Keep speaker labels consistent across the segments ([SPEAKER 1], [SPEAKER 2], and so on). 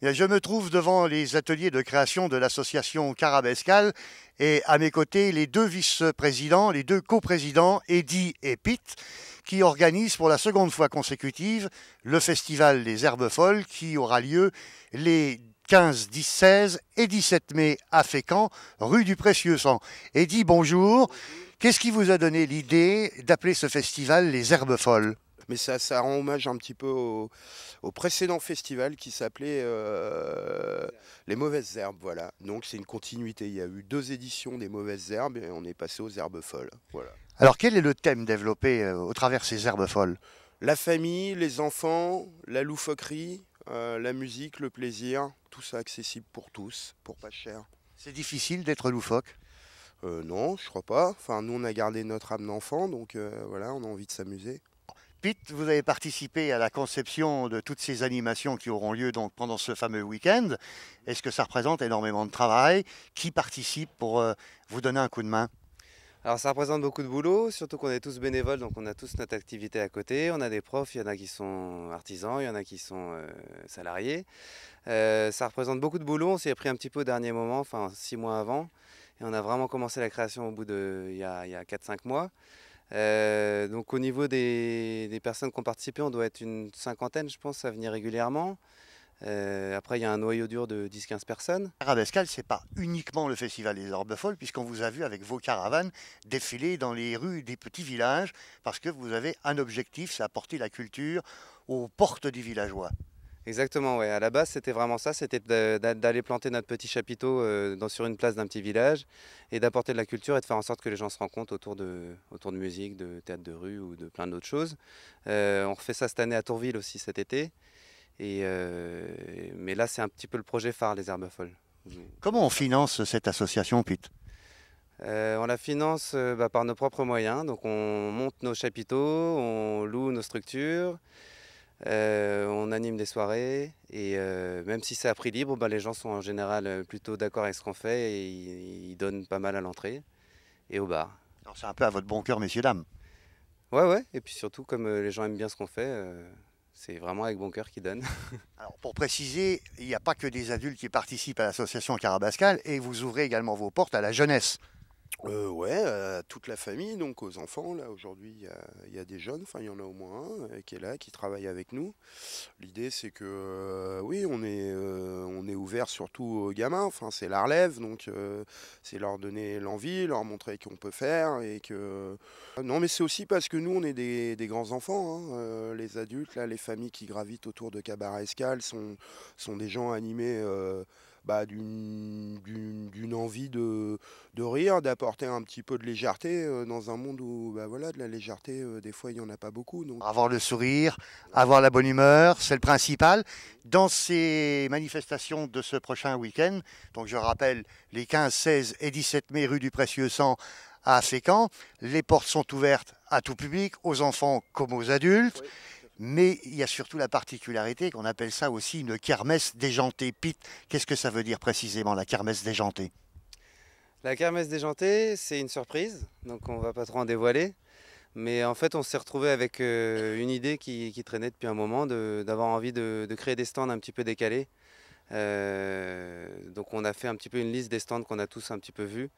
[SPEAKER 1] Bien, je me trouve devant les ateliers de création de l'association Carabescal et à mes côtés les deux vice-présidents, les deux coprésidents, Eddy et Pete, qui organisent pour la seconde fois consécutive le festival des Herbes Folles qui aura lieu les 15, 10, 16 et 17 mai à Fécamp, rue du Précieux Sang. Eddy, bonjour. Qu'est-ce qui vous a donné l'idée d'appeler ce festival les Herbes Folles?
[SPEAKER 2] Mais ça rend hommage un petit peu au précédent festival qui s'appelait Les Mauvaises Herbes, voilà. Donc c'est une continuité. Il y a eu 2 éditions des Mauvaises Herbes et on est passé aux Herbes Folles, voilà.
[SPEAKER 1] Alors quel est le thème développé au travers ces Herbes Folles?
[SPEAKER 2] La famille, les enfants, la loufoquerie, la musique, le plaisir, tout ça accessible pour tous, pour pas cher.
[SPEAKER 1] C'est difficile d'être loufoque.
[SPEAKER 2] Non, je crois pas. Enfin, nous on a gardé notre âme d'enfant, donc voilà, on a envie de s'amuser.
[SPEAKER 1] Pete, vous avez participé à la conception de toutes ces animations qui auront lieu donc pendant ce fameux week-end. Est-ce que ça représente énormément de travail? Qui participe pour vous donner un coup de main?
[SPEAKER 3] Alors ça représente beaucoup de boulot, surtout qu'on est tous bénévoles, donc on a tous notre activité à côté. On a des profs, il y en a qui sont artisans, il y en a qui sont salariés. Ça représente beaucoup de boulot, on s'y est pris un petit peu au dernier moment, enfin 6 mois avant. Et on a vraiment commencé la création au bout de, il y a 4-5 mois. Donc au niveau des personnes qui ont participé, on doit être une cinquantaine, je pense, à venir régulièrement. Après, il y a un noyau dur de 10-15 personnes.
[SPEAKER 1] Carabescal, c'est pas uniquement le festival des Herbes Folles, puisqu'on vous a vu avec vos caravanes défiler dans les rues des petits villages, parce que vous avez un objectif, c'est apporter la culture aux portes des villageois.
[SPEAKER 3] Exactement, ouais. À la base, c'était vraiment ça, c'était d'aller planter notre petit chapiteau sur une place d'un petit village et d'apporter de la culture et de faire en sorte que les gens se rencontrent autour de musique, de théâtre de rue ou de plein d'autres choses. On refait ça cette année à Tourville aussi cet été. Mais là, c'est un petit peu le projet phare, les Herbes Folles.
[SPEAKER 1] Comment on finance cette association, Pete?
[SPEAKER 3] On la finance par nos propres moyens. Donc on monte nos chapiteaux, on loue nos structures. On anime des soirées et même si c'est à prix libre, les gens sont en général plutôt d'accord avec ce qu'on fait et ils donnent pas mal à l'entrée et au bar.
[SPEAKER 1] Alors, c'est un peu à votre bon cœur, messieurs, dames.
[SPEAKER 3] Ouais, ouais, et puis surtout comme les gens aiment bien ce qu'on fait, c'est vraiment avec bon cœur qu'ils donnent.
[SPEAKER 1] Alors, pour préciser, il n'y a pas que des adultes qui participent à l'association Carabascal et vous ouvrez également vos portes à la jeunesse.
[SPEAKER 2] Ouais, toute la famille, donc aux enfants. Là, aujourd'hui, il y a des jeunes, enfin, il y en a au moins un qui est là, qui travaille avec nous. L'idée, c'est que, oui, on est ouvert surtout aux gamins, enfin, c'est la relève, donc c'est leur donner l'envie, leur montrer qu'on peut faire et que. Non, mais c'est aussi parce que nous, on est des grands enfants, hein, les adultes, là, les familles qui gravitent autour de Cabaret Escale sont des gens animés. D'une envie de rire, d'apporter un petit peu de légèreté dans un monde où voilà, de la légèreté, des fois, il n'y en a pas beaucoup. Donc.
[SPEAKER 1] Avoir le sourire, avoir la bonne humeur, c'est le principal. Dans ces manifestations de ce prochain week-end, donc je rappelle les 15, 16 et 17 mai rue du Précieux Sang à Fécamp, les portes sont ouvertes à tout public, aux enfants comme aux adultes.
[SPEAKER 2] Oui.
[SPEAKER 1] Mais il y a surtout la particularité qu'on appelle ça aussi une kermesse déjantée. Pete, qu'est-ce que ça veut dire précisément, la kermesse déjantée?
[SPEAKER 3] La kermesse déjantée, c'est une surprise, donc on va pas trop en dévoiler. Mais en fait, on s'est retrouvé avec une idée qui traînait depuis un moment, d'avoir envie de créer des stands un petit peu décalés. Donc on a fait un petit peu une liste des stands qu'on a tous un petit peu vus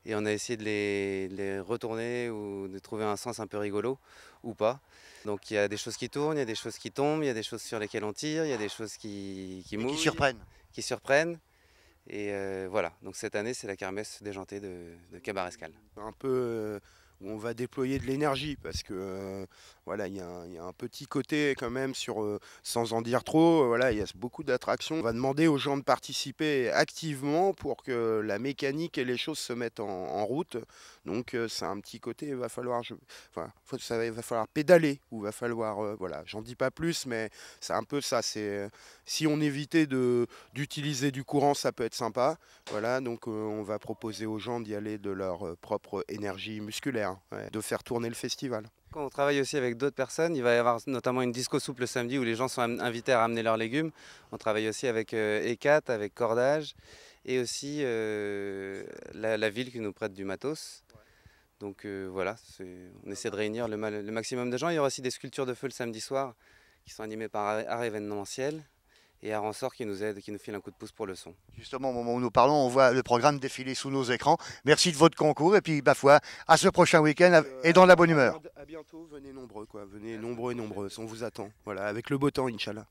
[SPEAKER 3] et on a essayé de les retourner ou de trouver un sens un peu rigolo ou pas. Donc il y a des choses qui tournent, il y a des choses qui tombent, il y a des choses sur lesquelles on tire, il y a des choses qui
[SPEAKER 1] Et qui
[SPEAKER 3] mouillent,
[SPEAKER 1] surprennent.
[SPEAKER 3] qui surprennent. Et voilà, donc cette année c'est la kermesse déjantée de Cabarescal.
[SPEAKER 2] Un peu où on va déployer de l'énergie parce que voilà, il y a un petit côté quand même sur, sans en dire trop, voilà, il y a beaucoup d'attractions. On va demander aux gens de participer activement pour que la mécanique et les choses se mettent en route. Donc c'est un petit côté, il va falloir, il va falloir pédaler ou il va falloir, voilà, j'en dis pas plus, mais c'est un peu ça. C'est si on évitait d'utiliser du courant, ça peut être sympa. Voilà, donc on va proposer aux gens d'y aller de leur propre énergie musculaire, ouais, de faire tourner le festival.
[SPEAKER 3] Quand on travaille aussi avec d'autres personnes, il va y avoir notamment une disco soupe le samedi où les gens sont invités à ramener leurs légumes. On travaille aussi avec ECAT, avec Cordage et aussi la ville qui nous prête du matos. Donc voilà, on essaie de réunir le maximum de gens. Il y aura aussi des sculptures de feu le samedi soir qui sont animées par Art événementiel. et un ressort qui nous aide, qui nous file un coup de pouce pour le son.
[SPEAKER 1] Justement, au moment où nous parlons, on voit le programme défiler sous nos écrans. Merci de votre concours et puis, ma foi, à ce prochain week-end et dans la bonne humeur.
[SPEAKER 2] À bientôt, venez nombreux, quoi. Venez nombreux et nombreuses, on vous attend. Voilà, avec le beau temps, Inch'Allah.